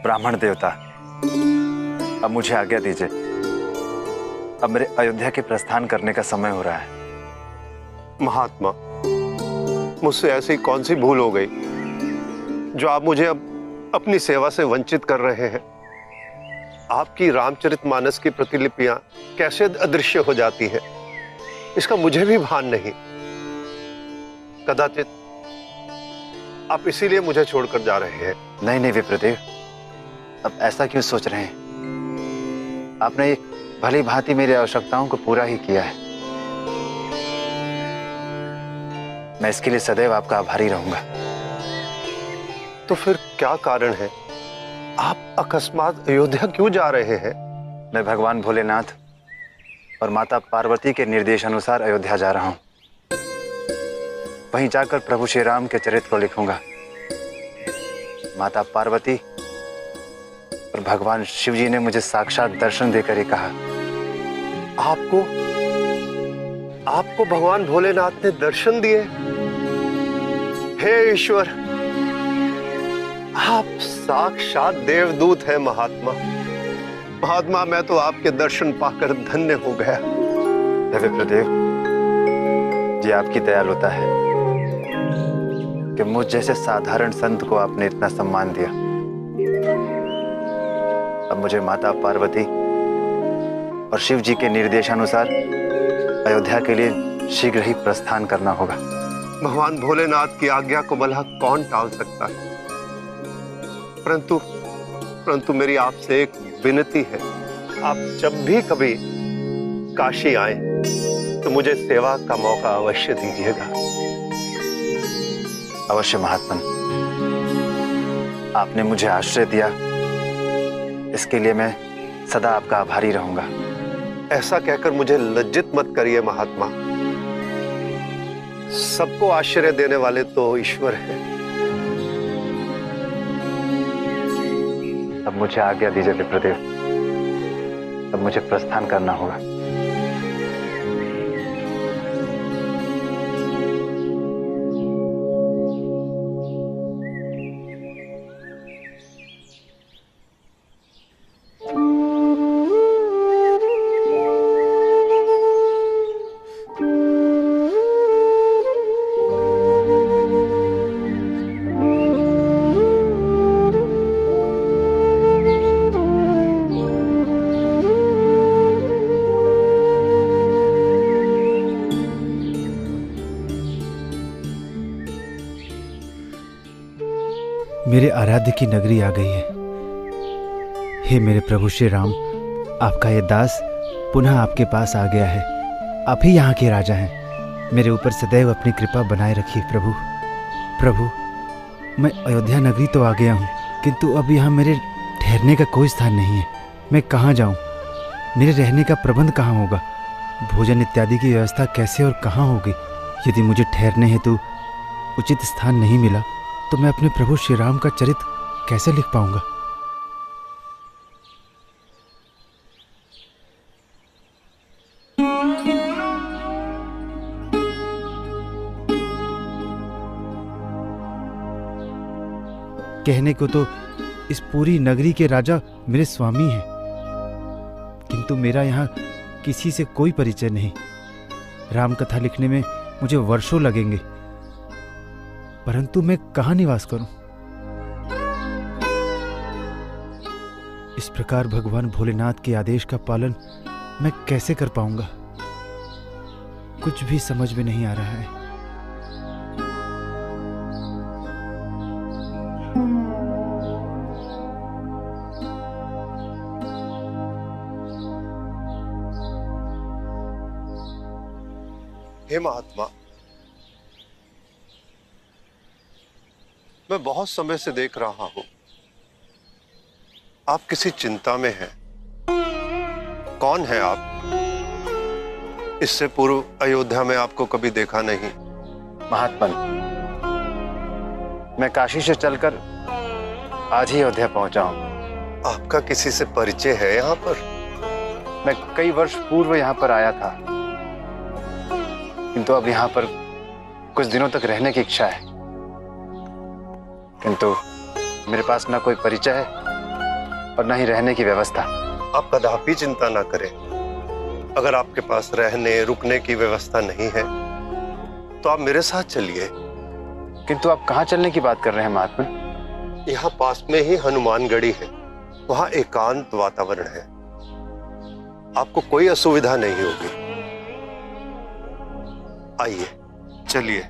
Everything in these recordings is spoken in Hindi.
ब्राह्मण देवता, अब मुझे आज्ञा दीजिए। अब मेरे अयोध्या के प्रस्थान करने का समय हो रहा है। महात्मा, मुझसे ऐसी कौन सी भूल हो गई जो आप मुझे अब अपनी सेवा से वंचित कर रहे हैं? आपकी रामचरितमानस की प्रतिलिपियां कैसे अदृश्य हो जाती हैं, इसका मुझे भी भान नहीं। कदाचित आप इसीलिए मुझे छोड़कर जा रहे हैं। नहीं नहीं विप्रदेव, अब ऐसा क्यों सोच रहे हैं? आपने भली भांति मेरी आवश्यकताओं को पूरा ही किया है। मैं इसके लिए सदैव आपका आभारी रहूंगा। तो फिर क्या कारण है? आप अकस्मात अयोध्या क्यों जा रहे हैं? मैं भगवान भोलेनाथ और माता पार्वती के निर्देशानुसार अयोध्या जा रहा हूं। वहीं जाकर प्रभु श्री राम के चरित्र को लिखूंगा। माता पार्वती और भगवान शिव जी ने मुझे साक्षात दर्शन देकर ही कहा। आपको भगवान भोलेनाथ ने दर्शन दिए? हे ईश्वर, आप साक्षात देवदूत हैं महात्मा। महात्मा, मैं तो आपके दर्शन पाकर धन्य हो गया। हे विप्रदेव, ये आपकी दयालुता है कि मुझ जैसे साधारण संत को आपने इतना सम्मान दिया। अब मुझे माता पार्वती और शिव जी के निर्देशानुसार अयोध्या के लिए शीघ्र ही प्रस्थान करना होगा। भगवान भोलेनाथ की आज्ञा को भला कौन टाल सकता है? परंतु मेरी आपसे एक विनती है। आप जब भी कभी काशी आए तो मुझे सेवा का मौका अवश्य दीजिएगा। अवश्य महात्मन, आपने मुझे आश्रय दिया, इसके लिए मैं सदा आपका आभारी रहूंगा। ऐसा कहकर मुझे लज्जित मत करिए महात्मा। सबको आश्रय देने वाले तो ईश्वर है। अब मुझे आज्ञा दीजिए विप्रदेव, अब मुझे प्रस्थान करना होगा। मेरे आराध्य की नगरी आ गई है। हे मेरे प्रभु श्री राम, आपका ये दास पुनः आपके पास आ गया है। आप ही यहाँ के राजा हैं। मेरे ऊपर सदैव अपनी कृपा बनाए रखिए प्रभु। प्रभु, मैं अयोध्या नगरी तो आ गया हूँ, किंतु अब यहाँ मेरे ठहरने का कोई स्थान नहीं है। मैं कहाँ जाऊँ? मेरे रहने का प्रबंध कहाँ होगा? भोजन इत्यादि की व्यवस्था कैसे और कहाँ होगी? यदि मुझे ठहरने हेतु उचित स्थान नहीं मिला तो मैं अपने प्रभु श्री राम का चरित्र कैसे लिख पाऊंगा? कहने को तो इस पूरी नगरी के राजा मेरे स्वामी हैं, किंतु मेरा यहाँ किसी से कोई परिचय नहीं। राम कथा लिखने में मुझे वर्षों लगेंगे, परंतु मैं कहाँ निवास करूं? इस प्रकार भगवान भोलेनाथ के आदेश का पालन मैं कैसे कर पाऊंगा? कुछ भी समझ में नहीं आ रहा है। हे महात्मा, मैं बहुत समय से देख रहा हूं आप किसी चिंता में हैं। कौन है आप? इससे पूर्व अयोध्या में आपको कभी देखा नहीं। महात्मन, मैं काशी से चलकर आज ही अयोध्या पहुंचा हूं। आपका किसी से परिचय है यहाँ पर? मैं कई वर्ष पूर्व यहाँ पर आया था, किंतु अब यहाँ पर कुछ दिनों तक रहने की इच्छा है, किंतु मेरे पास ना कोई परिचय है और न ही रहने की व्यवस्था। आप कदापि चिंता ना करें। अगर आपके पास रहने रुकने की व्यवस्था नहीं है तो आप मेरे साथ चलिए। किंतु आप कहाँ चलने की बात कर रहे हैं महात्मन? यहाँ पास में ही हनुमानगढ़ी है, वहां एकांत वातावरण है, आपको कोई असुविधा नहीं होगी। आइए चलिए।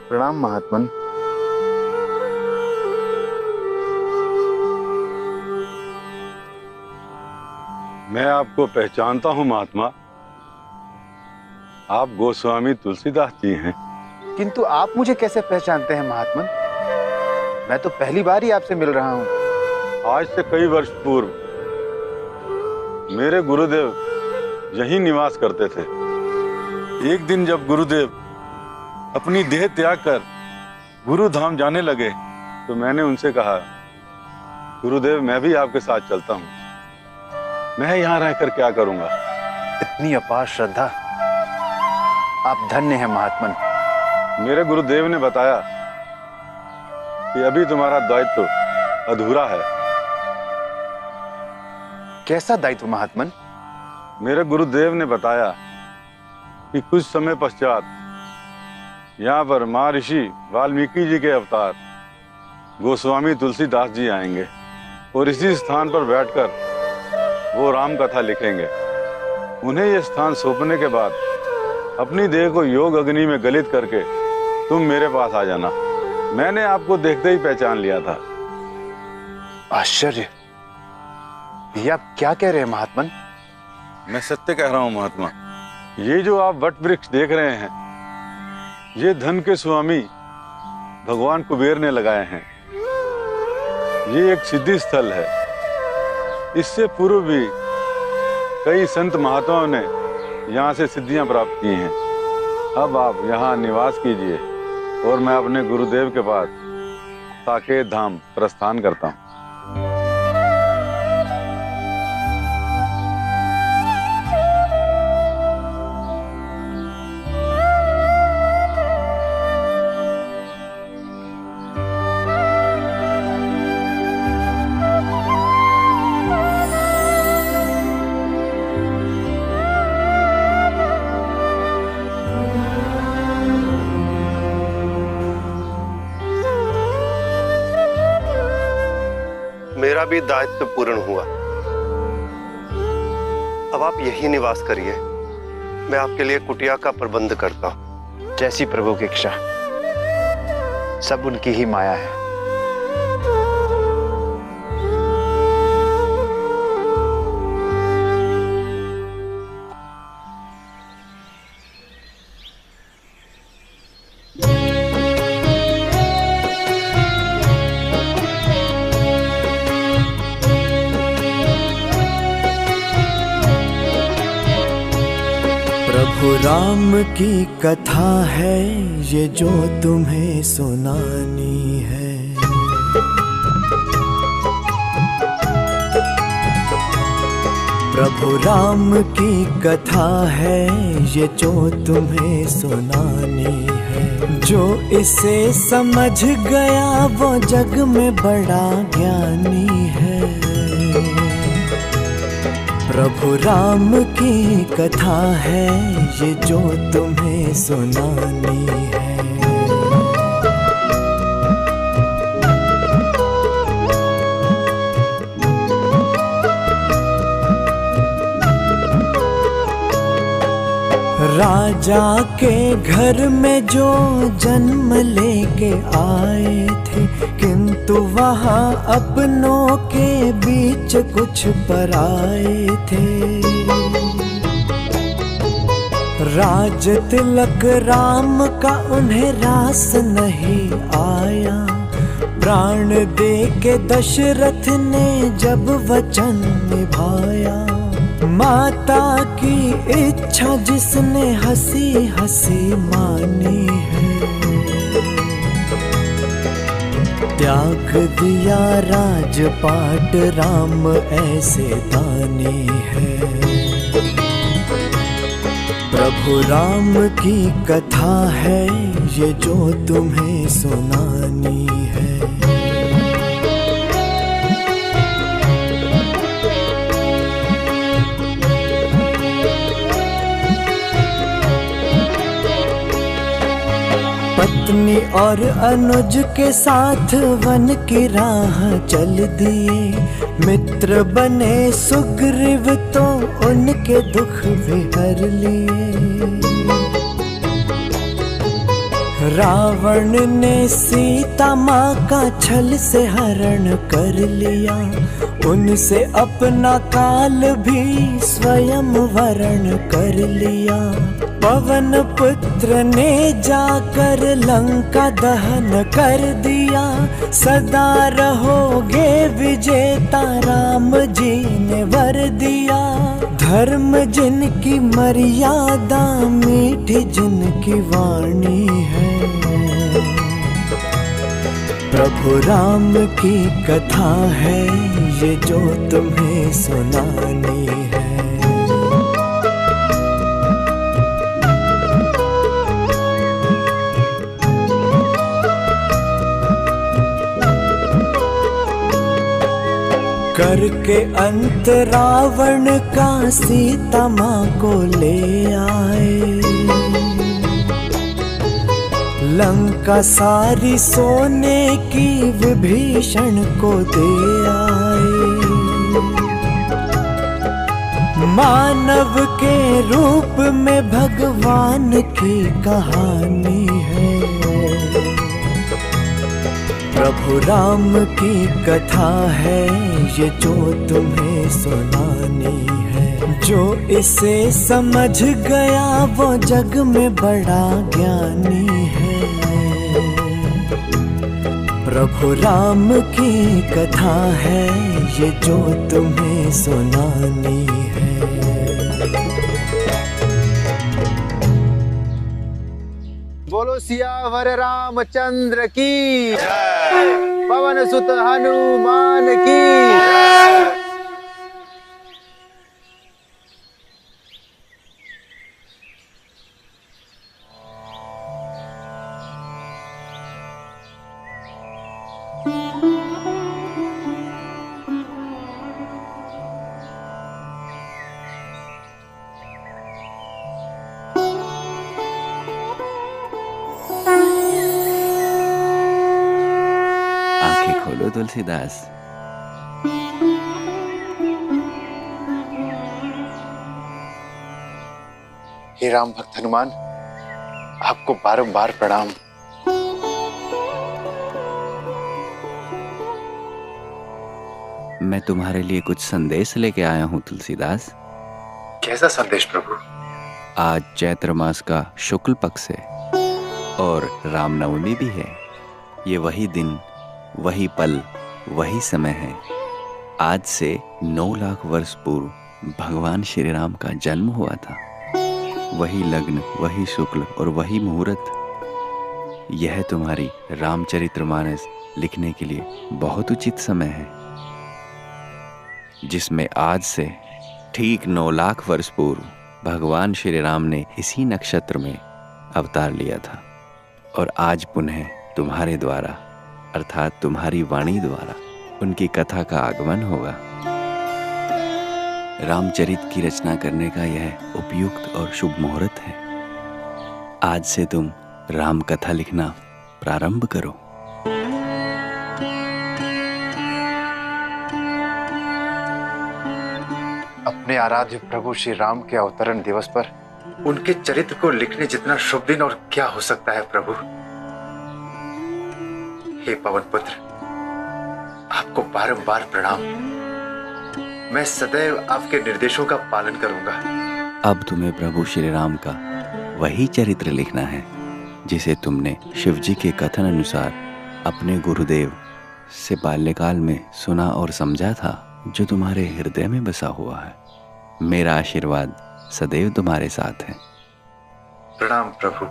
प्रणाम महात्मन। मैं आपको पहचानता हूं महात्मा। आप गोस्वामी तुलसीदास जी हैं। किंतु आप मुझे कैसे पहचानते हैं महात्मन? मैं तो पहली बार ही आपसे मिल रहा हूं। आज से कई वर्ष पूर्व मेरे गुरुदेव यहीं निवास करते थे। एक दिन जब गुरुदेव अपनी देह त्याग कर गुरुधाम जाने लगे तो मैंने उनसे कहा, गुरुदेव मैं भी आपके साथ चलता हूं। मैं यहाँ रहकर क्या करूंगा? इतनी अपार श्रद्धा, आप धन्य हैं महात्मन। मेरे गुरुदेव ने बताया कि अभी तुम्हारा दायित्व अधूरा है। कैसा दायित्व महात्मन? मेरे गुरुदेव ने बताया कि कुछ समय पश्चात यहाँ पर महर्षि वाल्मीकि जी के अवतार गोस्वामी तुलसीदास जी आएंगे और इसी स्थान पर बैठकर वो राम कथा लिखेंगे। उन्हें यह स्थान सौंपने के बाद अपनी देह को योग अग्नि में गलित करके तुम मेरे पास आ जाना। मैंने आपको देखते ही पहचान लिया था। आश्चर्य! ये आप क्या कह रहे हैं महात्मन? मैं सत्य कह रहा हूं महात्मा। ये जो आप वट वृक्ष देख रहे हैं, ये धन के स्वामी भगवान कुबेर ने लगाए हैं। ये एक सिद्धि स्थल है। इससे पूर्व भी कई संत महात्माओं ने यहाँ से सिद्धियां प्राप्त की हैं। अब आप यहाँ निवास कीजिए और मैं अपने गुरुदेव के पास साकेत धाम प्रस्थान करता हूँ। मेरा भी दायित्व पूर्ण हुआ। अब आप यही निवास करिए, मैं आपके लिए कुटिया का प्रबंध करता हूं। जैसी प्रभु की इच्छा, सब उनकी ही माया है। प्रभु राम की कथा है ये जो तुम्हें सुनानी है। प्रभु राम की कथा है ये जो तुम्हें सुनानी है। जो इसे समझ गया वो जग में बड़ा ज्ञानी है। प्रभु राम की कथा है ये जो तुम्हें सुनानी है। राजा के घर में जो जन्म लेके आए थे, किंतु वहाँ अपनों के बीच कुछ पराए थे। राज तिलक राम का उन्हें रास नहीं आया। प्राण दे के दशरथ ने जब वचन निभाया। माता की इच्छा जिसने हंसी हंसी मानी है। त्याग दिया राजपाट, राम ऐसे दानी है। प्रभु राम की कथा है ये जो तुम्हें सुनानी है। पत्नी और अनुज के साथ वन की राह चल दिए, मित्र बने सुग्रीव तो उनके दुख भी हर लिए। रावण ने सीता माँ का छल से हरण कर लिया, उनसे अपना काल भी स्वयं वरण कर लिया। पवन पुत्र ने जाकर लंका दहन कर दिया, सदा रहोगे विजेता राम जी ने वर दिया। धर्म जिनकी मर्यादा, मीठी जिनकी वाणी है। प्रभु राम की कथा है ये जो तुम्हें सुनानी है। करके अंत रावण का सीता माँ को ले आए, लंका सारी सोने की विभीषण को दे आए। मानव के रूप में भगवान की कहानी है। प्रभु राम की कथा है ये जो तुम्हें सुनानी है। जो इसे समझ गया वो जग में बड़ा ज्ञानी है। प्रभु राम की कथा है ये जो तुम्हें सुनानी है। बोलो सियावर रामचंद्र की जय, पवन सुत हनुमान की जय। खोलो तुलसीदास। हे राम भक्त हनुमान, आपको बारंबार प्रणाम। मैं तुम्हारे लिए कुछ संदेश लेके आया हूँ तुलसीदास। कैसा संदेश प्रभु? आज चैत्र मास का शुक्ल पक्ष है और रामनवमी भी है। ये वही दिन, वही पल, वही समय है। आज से 9 लाख वर्ष पूर्व भगवान श्री राम का जन्म हुआ था। वही लग्न, वही शुक्ल और वही मुहूर्त। यह तुम्हारी रामचरितमानस लिखने के लिए बहुत उचित समय है, जिसमें आज से ठीक 9 लाख वर्ष पूर्व भगवान श्री राम ने इसी नक्षत्र में अवतार लिया था। और आज पुनः तुम्हारे द्वारा अर्थात तुम्हारी वाणी द्वारा उनकी कथा का आगमन होगा। रामचरित की रचना करने का यह उपयुक्त और शुभ मुहूर्त है। आज से तुम राम कथा लिखना प्रारंभ करो। अपने आराध्य प्रभु श्री राम के अवतरण दिवस पर उनके चरित्र को लिखने जितना शुभ दिन और क्या हो सकता है प्रभु। हे पवन पुत्र, आपको बारंबार प्रणाम। मैं सदैव आपके निर्देशों का पालन करूंगा। अब तुम्हें प्रभु श्री राम का वही चरित्र लिखना है जिसे तुमने शिव जी के कथन अनुसार अपने गुरुदेव से बाल्यकाल में सुना और समझा था, जो तुम्हारे हृदय में बसा हुआ है। मेरा आशीर्वाद सदैव तुम्हारे साथ है। प्रणाम प्रभु।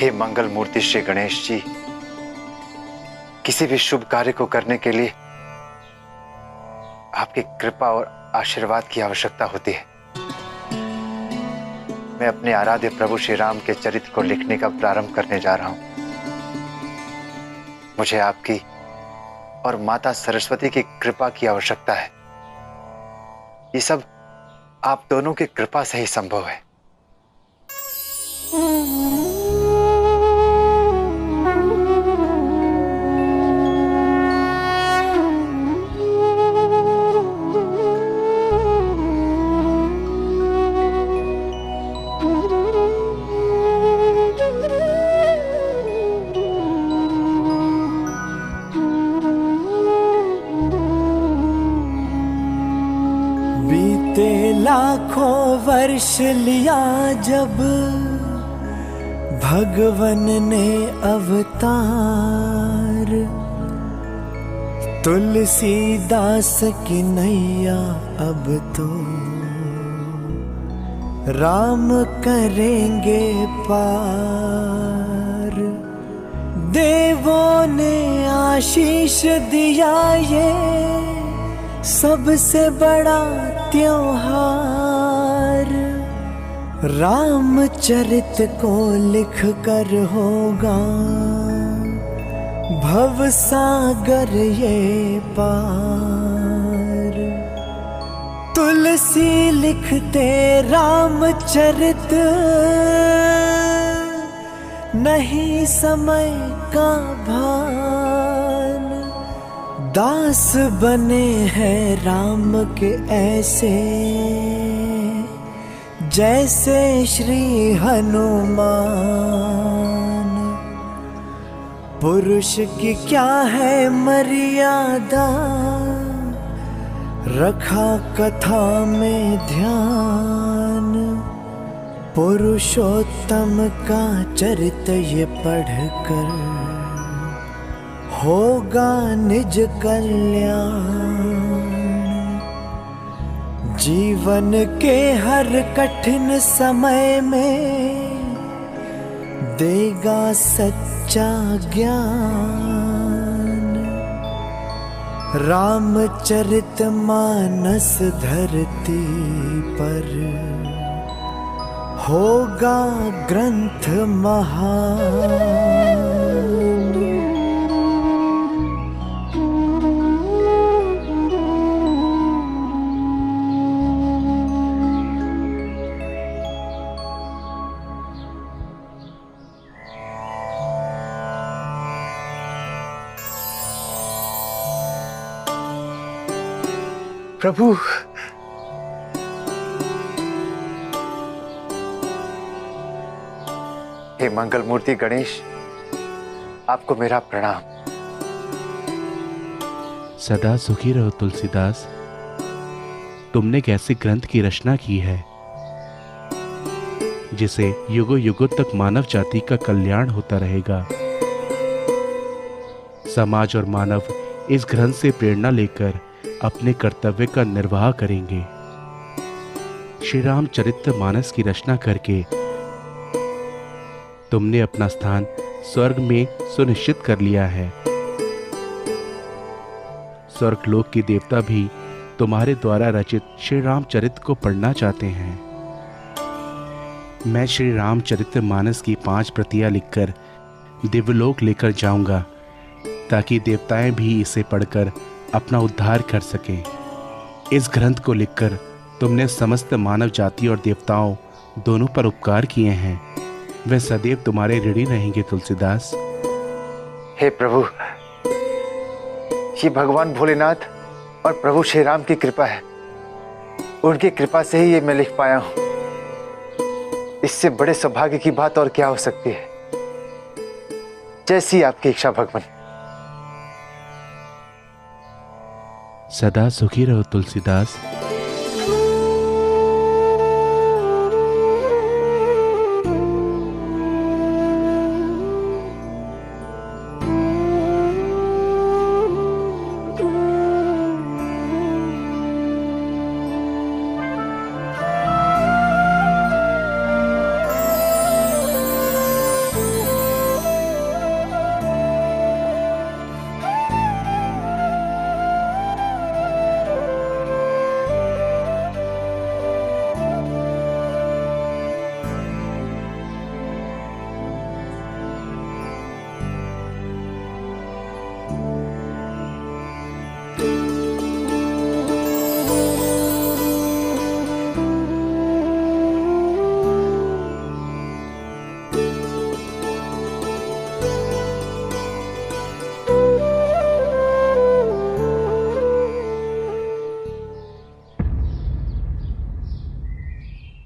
हे मंगल मूर्ति श्री गणेश जी, किसी भी शुभ कार्य को करने के लिए आपकी कृपा और आशीर्वाद की आवश्यकता होती है। मैं अपने आराध्य प्रभु श्री राम के चरित्र को लिखने का प्रारंभ करने जा रहा हूं। मुझे आपकी और माता सरस्वती की कृपा की आवश्यकता है। ये सब आप दोनों की कृपा से ही संभव है। लाखों वर्ष लिया जब भगवन ने अवतार, तुलसीदास की नैया अब तो राम करेंगे पार। देवों ने आशीष दिया ये सबसे बड़ा त्योहार। रामचरित को लिख कर होगा भव सागर ये पार। तुलसी लिखते रामचरित, नहीं समय का भान। दास बने हैं राम के ऐसे, जैसे श्री हनुमान। पुरुष की क्या है मर्यादा, रखा कथा में ध्यान। पुरुषोत्तम का चरित्र ये पढ़कर होगा निज कल्याण। जीवन के हर कठिन समय में देगा सच्चा ज्ञान। रामचरित मानस धरती पर होगा ग्रंथ महान। प्रभु, हे मंगल मूर्ति गणेश, आपको मेरा प्रणाम। सदा सुखी रहो तुलसीदास। तुमने एक ऐसे ग्रंथ की रचना की है जिसे युगों युगों तक मानव जाति का कल्याण होता रहेगा। समाज और मानव इस ग्रंथ से प्रेरणा लेकर अपने कर्तव्य का निर्वाह करेंगे। श्री रामचरित्र मानस की रचना करके तुमने अपना स्थान स्वर्ग में सुनिश्चित कर लिया है। स्वर्गलोक के देवता भी तुम्हारे द्वारा रचित श्री रामचरित्र को पढ़ना चाहते हैं। मैं श्री रामचरित्र मानस की 5 प्रतियां लिखकर दिव्यलोक लेकर जाऊंगा, ताकि देवताएं भी इसे पढ़कर अपना उद्धार कर सकें। इस ग्रंथ को लिखकर तुमने समस्त मानव जाति और देवताओं दोनों पर उपकार किए हैं। वे सदैव तुम्हारे ऋणी रहेंगे तुलसीदास। हे प्रभु, ये भगवान भोलेनाथ और प्रभु श्री राम की कृपा है। उनकी कृपा से ही ये मैं लिख पाया हूं। इससे बड़े सौभाग्य की बात और क्या हो सकती है। जैसी आपकी इच्छा भगवान। सदा सुखी रहो तुलसीदास।